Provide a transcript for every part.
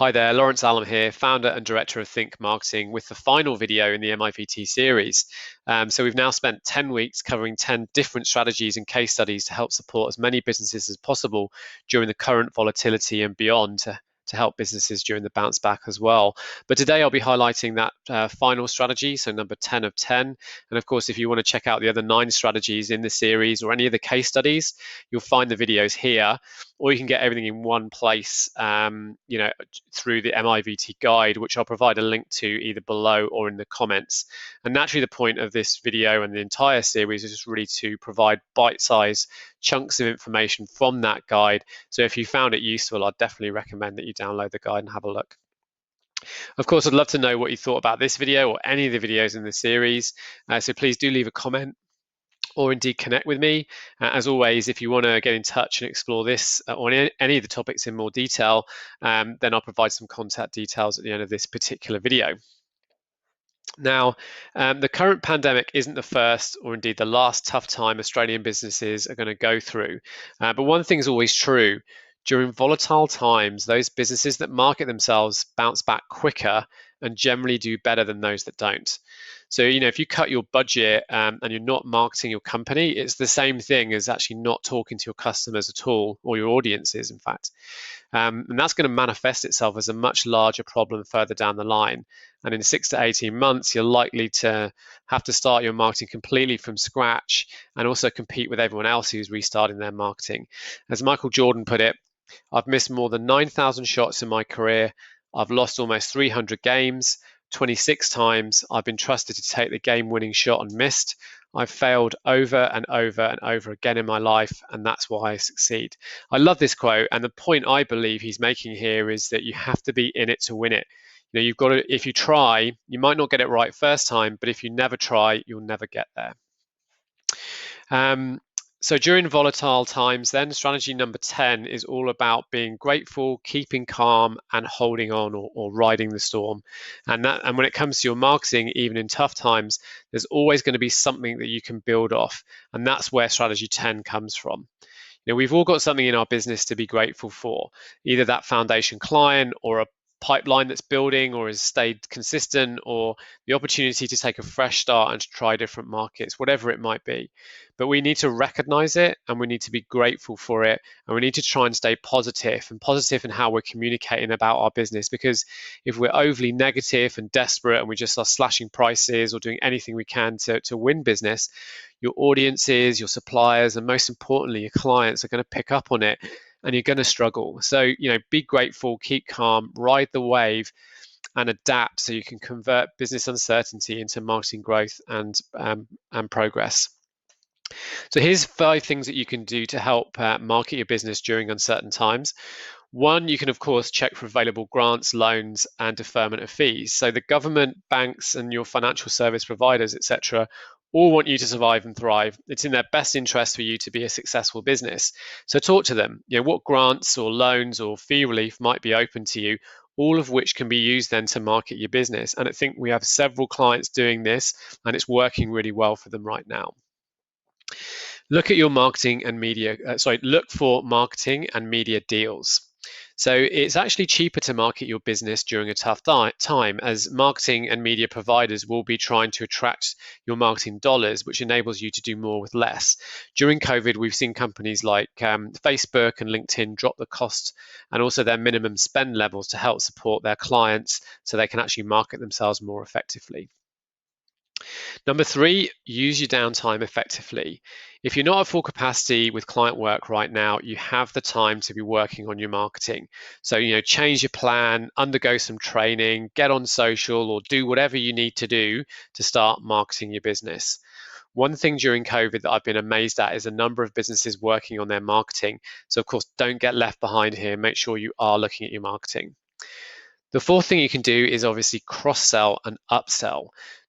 Hi there, Lawrence Allam here, founder and director of Think Marketing, with the final video in the MiVT series. So we've now spent 10 weeks covering 10 different strategies and case studies to help support as many businesses as possible during the current volatility and beyond, to help businesses during the bounce back as well. But today I'll be highlighting that final strategy, so number 10 of 10. And of course, if you want to check out the other 9 strategies in the series or any of the case studies, you'll find the videos here, or you can get everything in one place, through the MiVT guide, which I'll provide a link to either below or in the comments. And naturally, the point of this video and the entire series is just really to provide bite-sized chunks of information from that guide. So if you found it useful, I'd definitely recommend that you download the guide and have a look. Of course, I'd love to know what you thought about this video or any of the videos in the series. So please do leave a comment or indeed connect with me. As always, if you want to get in touch and explore this or any of the topics in more detail, then I'll provide some contact details at the end of this particular video. Now, the current pandemic isn't the first or indeed the last tough time Australian businesses are going to go through. But one thing is always true. During volatile times, those businesses that market themselves bounce back quicker and generally do better than those that don't. So, if you cut your budget and you're not marketing your company, it's the same thing as actually not talking to your customers at all, or your audiences, in fact. And that's going to manifest itself as a much larger problem further down the line. And in 6 to 18 months, you're likely to have to start your marketing completely from scratch and also compete with everyone else who's restarting their marketing. As Michael Jordan put it, I've missed more than 9,000 shots in my career. I've lost almost 300 games. 26 times I've been trusted to take the game-winning shot and missed. I've failed over and over and over again in my life, and that's why I succeed. I love this quote, and the point I believe he's making here is that you have to be in it to win it. You've got to, if you try, you might not get it right first time, but if you never try, you'll never get there. So during volatile times, then strategy number 10 is all about being grateful, keeping calm, and holding on, or riding the storm. And when it comes to your marketing, even in tough times, there's always going to be something that you can build off. And that's where strategy 10 comes from. We've all got something in our business to be grateful for, either that foundation client or a pipeline that's building or has stayed consistent, or the opportunity to take a fresh start and to try different markets, whatever it might be. But we need to recognize it, and we need to be grateful for it, and we need to try and stay positive in how we're communicating about our business. Because if we're overly negative and desperate and we just are slashing prices or doing anything we can to win business, your audiences, your suppliers, and most importantly, your clients are going to pick up on it, and you're going to struggle. So, be grateful, keep calm, ride the wave, and adapt so you can convert business uncertainty into marketing growth and progress. So here's 5 things that you can do to help market your business during uncertain times. 1, you can, of course, check for available grants, loans, and deferment of fees. So the government, banks, and your financial service providers, etc., all want you to survive and thrive. It's in their best interest for you to be a successful business. So talk to them. What grants or loans or fee relief might be open to you, all of which can be used then to market your business. And I think we have several clients doing this, and it's working really well for them right now. Look at your marketing and media. Look for marketing and media deals. So it's actually cheaper to market your business during a tough time, as marketing and media providers will be trying to attract your marketing dollars, which enables you to do more with less. During COVID, we've seen companies like Facebook and LinkedIn drop the cost and also their minimum spend levels to help support their clients so they can actually market themselves more effectively. Number 3, use your downtime effectively. If you're not at full capacity with client work right now, you have the time to be working on your marketing. So, change your plan, undergo some training, get on social, or do whatever you need to do to start marketing your business. One thing during COVID that I've been amazed at is a number of businesses working on their marketing. So, of course, don't get left behind here. Make sure you are looking at your marketing. The 4th thing you can do is obviously cross-sell and upsell.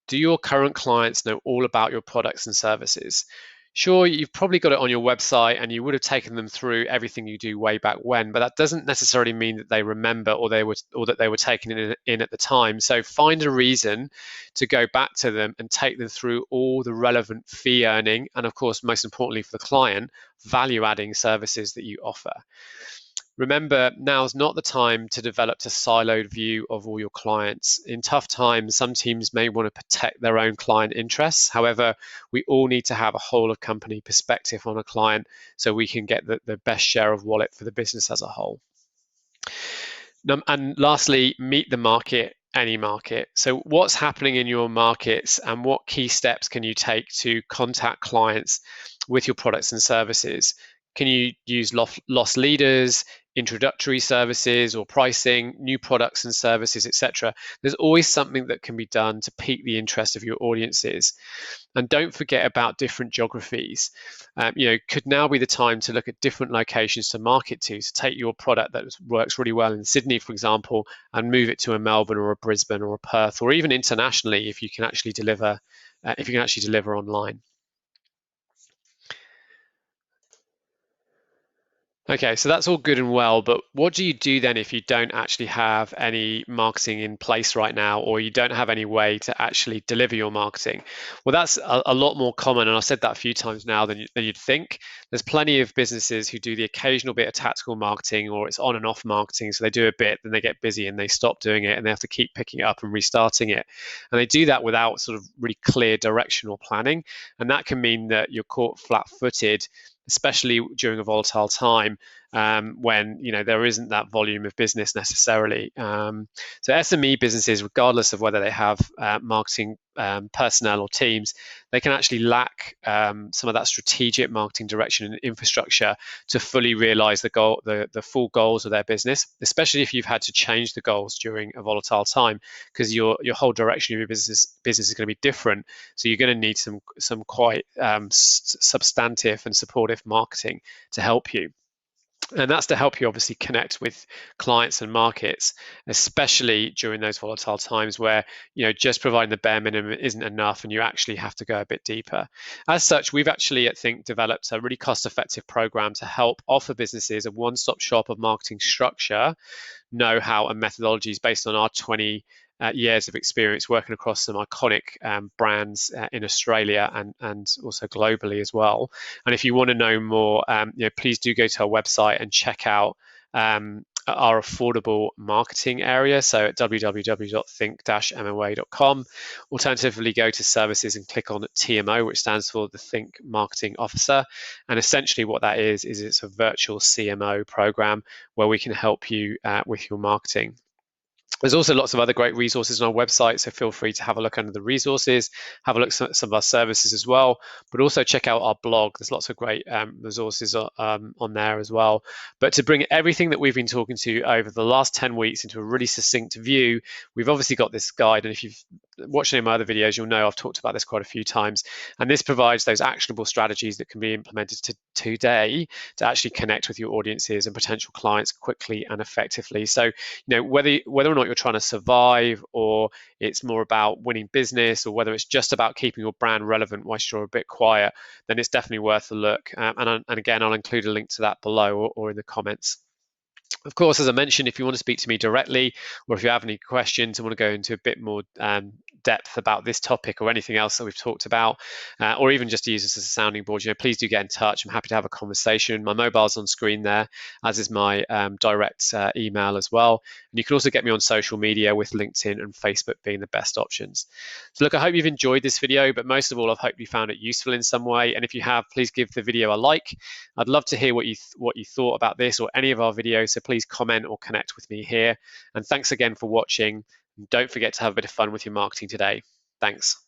Do your current clients know all about your products and services? Sure, you've probably got it on your website and you would have taken them through everything you do way back when, but that doesn't necessarily mean that they remember or that they were taken in at the time. So find a reason to go back to them and take them through all the relevant fee earning and, of course, most importantly for the client, value adding services that you offer. Remember, now's not the time to develop a siloed view of all your clients. In tough times, some teams may want to protect their own client interests. However, we all need to have a whole of company perspective on a client so we can get the best share of wallet for the business as a whole. And lastly, meet the market, any market. So what's happening in your markets and what key steps can you take to contact clients with your products and services? Can you use loss leaders, introductory services or pricing, new products and services, etc.? There's always something that can be done to pique the interest of your audiences. And don't forget about different geographies. Could now be the time to look at different locations to market to take your product that works really well in Sydney, for example, and move it to a Melbourne or a Brisbane or a Perth, or even internationally if you can actually deliver online. Okay, so that's all good and well, but what do you do then if you don't actually have any marketing in place right now, or you don't have any way to actually deliver your marketing? Well, that's a lot more common, and I've said that a few times now than you'd think. There's plenty of businesses who do the occasional bit of tactical marketing, or it's on and off marketing. So they do a bit, then they get busy and they stop doing it, and they have to keep picking it up and restarting it. And they do that without sort of really clear directional planning, and that can mean that you're caught flat-footed, especially during a volatile time when there isn't that volume of business necessarily. So SME businesses, regardless of whether they have marketing personnel or teams, they can actually lack some of that strategic marketing direction and infrastructure to fully realize the full goals of their business, especially if you've had to change the goals during a volatile time, because your whole direction of your business is going to be different. So you're going to need some quite substantive and supportive marketing to help you. And that's to help you obviously connect with clients and markets, especially during those volatile times where just providing the bare minimum isn't enough and you actually have to go a bit deeper. As such, we've actually at Think developed a really cost-effective program to help offer businesses a one-stop shop of marketing structure, know-how and methodologies based on our 20 years of experience working across some iconic brands in Australia and also globally as well. And if you want to know more, please do go to our website and check out our affordable marketing area, so at www.think-moa.com. Alternatively, go to services and click on TMO, which stands for the Think Marketing Officer. And essentially what that is it's a virtual CMO program where we can help you with your marketing. There's also lots of other great resources on our website, so feel free to have a look under the resources, have a look at some of our services as well, but also check out our blog. There's lots of great resources on there as well. But to bring everything that we've been talking to over the last 10 weeks into a really succinct view, we've obviously got this guide, and if you've watched any of my other videos, you'll know I've talked about this quite a few times, and this provides those actionable strategies that can be implemented today to actually connect with your audiences and potential clients quickly and effectively. So whether or not you're trying to survive, or it's more about winning business, or whether it's just about keeping your brand relevant whilst you're a bit quiet, then it's definitely worth a look. And again, I'll include a link to that below or in the comments. Of course, as I mentioned, if you want to speak to me directly, or if you have any questions and want to go into a bit more depth about this topic or anything else that we've talked about, or even just to use this as a sounding board, please do get in touch. I'm happy to have a conversation. My mobile's on screen there, as is my direct email as well. And you can also get me on social media, with LinkedIn and Facebook being the best options. So look, I hope you've enjoyed this video, but most of all, I hope you found it useful in some way. And if you have, please give the video a like. I'd love to hear what you thought about this or any of our videos, so please comment or connect with me here. And thanks again for watching. Don't forget to have a bit of fun with your marketing today. Thanks.